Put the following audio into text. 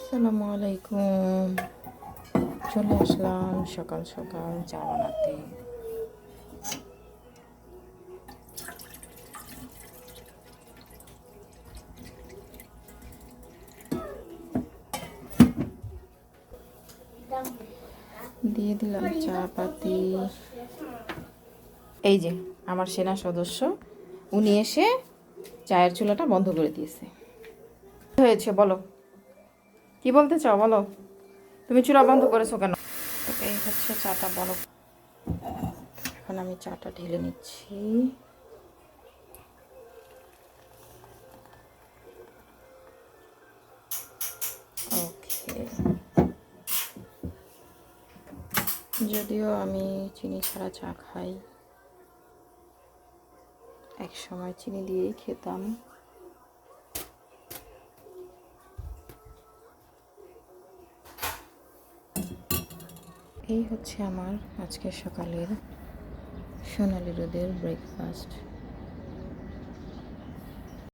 আসসালামু আলাইকুম। চলে আসলাম সকাল সকাল চা বানাতে। দিয়ে দিলাম চা পাতি। এই যে আমার সেনা সদস্য, উনি এসে চায়ের চুলাটা বন্ধ করে দিয়েছে। হয়েছে বলো, কি বলতে চাও বলো? তুমি চুলা বন্ধ করেছো কেন? এই হচ্ছে চাটা, বলো। এখন আমি চাটা ঢেলে নিচ্ছি। ওকে, যদিও আমি চিনি ছাড়া চা খাই, এক সময় চিনি দিয়েই খেতাম। এই হচ্ছে আমার আজকে সকালের সোনালি রোদের ব্রেকফাস্ট।